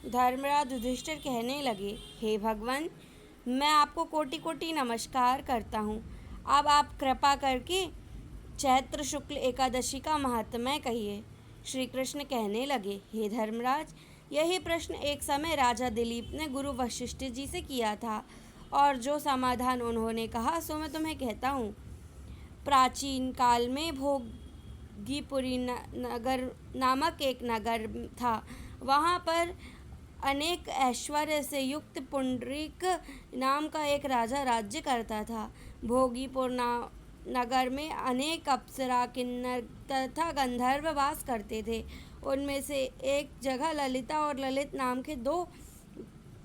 धर्मराज युधिष्ठिर कहने लगे, हे भगवान, मैं आपको कोटि कोटि नमस्कार करता हूँ। अब आप कृपा करके चैत्र शुक्ल एकादशी का महात्म्य कहिए। श्री कृष्ण कहने लगे, हे धर्मराज, यही प्रश्न एक समय राजा दिलीप ने गुरु वशिष्ठ जी से किया था, और जो समाधान उन्होंने कहा सो मैं तुम्हें कहता हूँ। प्राचीन काल में भोगीपुरी नगर नामक एक नगर था। वहाँ पर अनेक ऐश्वर्य से युक्त पुंडरीक नाम का एक राजा राज्य करता था। भोगीपुर नगर में अनेक अप्सरा, किन्नर तथा गंधर्व वास करते थे। उनमें से एक जगह ललिता और ललित नाम के दो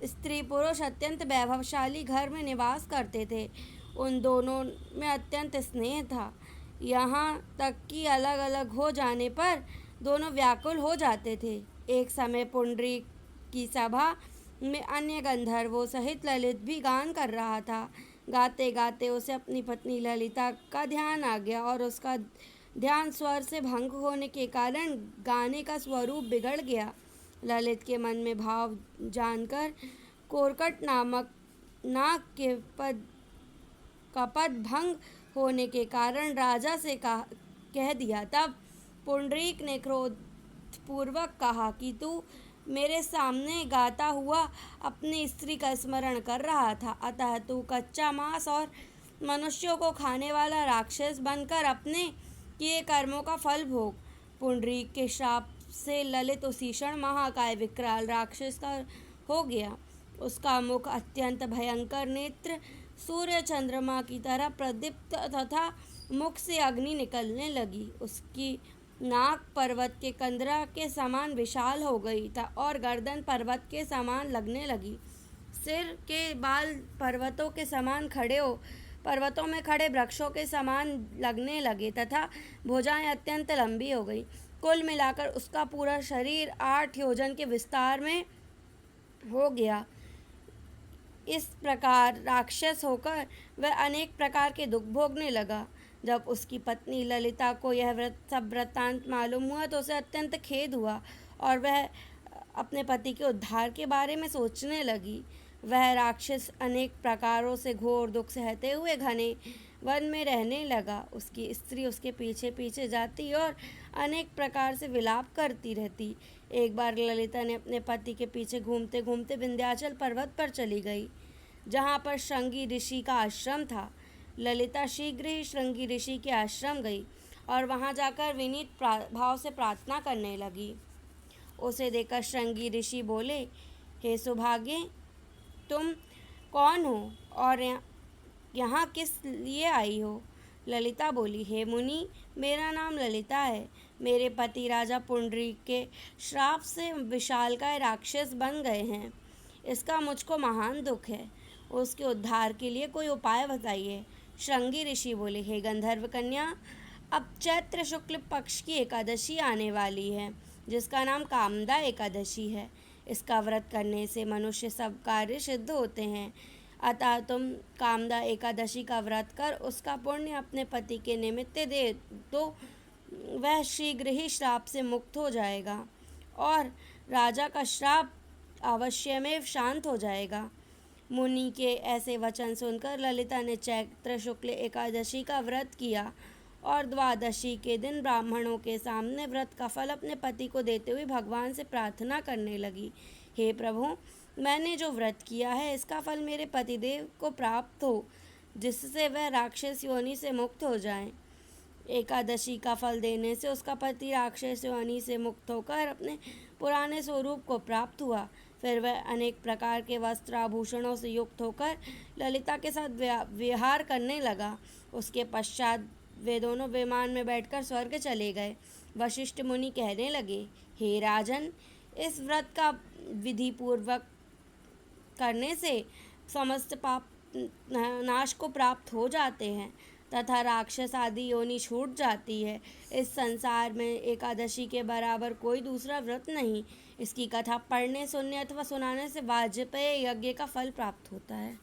स्त्री पुरुष अत्यंत वैभवशाली घर में निवास करते थे। उन दोनों में अत्यंत स्नेह था, यहाँ तक कि अलग अलग हो जाने पर दोनों व्याकुल हो जाते थे। एक समय पुंडरीक की सभा में अन्य गंधर्वों सहित ललित भी गान कर रहा था। गाते गाते उसे अपनी पत्नी ललिता का ध्यान आ गया, और उसका ध्यान स्वर से भंग होने के कारण गाने का स्वरूप बिगड़ गया। ललित के मन में भाव जानकर कोरकट नामक नाग के कपट भंग होने के कारण राजा से कह दिया। तब पुंडरीक ने क्रोधपूर्वक कहा कि तू मेरे सामने गाता हुआ अपनी स्त्री का स्मरण कर रहा था, अतः तू कच्चा मांस और मनुष्यों को खाने वाला राक्षस बनकर अपने किए कर्मों का फल भोग। पुंडरीक के श्राप से ललित उसी क्षण महाकाय विकराल राक्षस का हो गया। उसका मुख अत्यंत भयंकर, नेत्र सूर्य चंद्रमा की तरह प्रदीप्त तथा मुख से अग्नि निकलने लगी। उसकी नाक पर्वत के कंदरा के समान विशाल हो गई था और गर्दन पर्वत के समान लगने लगी। सिर के बाल पर्वतों में खड़े वृक्षों के समान लगने लगे तथा भुजाएं अत्यंत लंबी हो गई। कुल मिलाकर उसका पूरा शरीर 8 योजन के विस्तार में हो गया। इस प्रकार राक्षस होकर वह अनेक प्रकार के दुख भोगने लगा। जब उसकी पत्नी ललिता को यह सब वृत्तांत मालूम हुआ तो उसे अत्यंत खेद हुआ, और वह अपने पति के उद्धार के बारे में सोचने लगी। वह राक्षस अनेक प्रकारों से घोर दुख सहते हुए घने वन में रहने लगा। उसकी स्त्री उसके पीछे पीछे जाती और अनेक प्रकार से विलाप करती रहती। एक बार ललिता ने अपने पति के पीछे घूमते घूमते विंध्याचल पर्वत पर चली गई, जहाँ पर श्रृंगी ऋषि का आश्रम था। ललिता शीघ्र ही श्रृंगी ऋषि के आश्रम गई और वहाँ जाकर विनीत भाव से प्रार्थना करने लगी। उसे देखकर श्रृंगी ऋषि बोले, हे सुभागे, तुम कौन हो और यहाँ किस लिए आई हो? ललिता बोली, हे मुनि, मेरा नाम ललिता है। मेरे पति राजा पुंडरीक के श्राप से विशालकाय राक्षस बन गए हैं। इसका मुझको महान दुख है। उसके उद्धार के लिए कोई उपाय बताइए। श्रृंगी ऋषि बोले, हे गंधर्व कन्या, अब चैत्र शुक्ल पक्ष की एकादशी आने वाली है, जिसका नाम कामदा एकादशी है। इसका व्रत करने से मनुष्य सब कार्य सिद्ध होते हैं। अतः तुम कामदा एकादशी का व्रत कर उसका पुण्य अपने पति के निमित्त दे तो वह शीघ्र ही श्राप से मुक्त हो जाएगा और राजा का श्राप अवश्यमेव शांत हो जाएगा। मुनि के ऐसे वचन सुनकर ललिता ने चैत्र शुक्ल एकादशी का व्रत किया और द्वादशी के दिन ब्राह्मणों के सामने व्रत का फल अपने पति को देते हुए भगवान से प्रार्थना करने लगी, हे प्रभु, मैंने जो व्रत किया है इसका फल मेरे पतिदेव को प्राप्त हो, जिससे वह राक्षस योनि से मुक्त हो जाएं। एकादशी का फल देने से उसका पति राक्षस योनि से मुक्त होकर अपने पुराने स्वरूप को प्राप्त हुआ। फिर वह अनेक प्रकार के वस्त्र आभूषणों से युक्त होकर ललिता के साथ विहार करने लगा। उसके पश्चात वे दोनों विमान में बैठकर स्वर्ग चले गए। वशिष्ठ मुनि कहने लगे, हे राजन, इस व्रत का विधि पूर्वक करने से समस्त पाप नाश को प्राप्त हो जाते हैं तथा राक्षस आदि योनि छूट जाती है। इस संसार में एकादशी के बराबर कोई दूसरा व्रत नहीं। इसकी कथा पढ़ने, सुनने अथवा सुनाने से वाजपेय यज्ञ का फल प्राप्त होता है।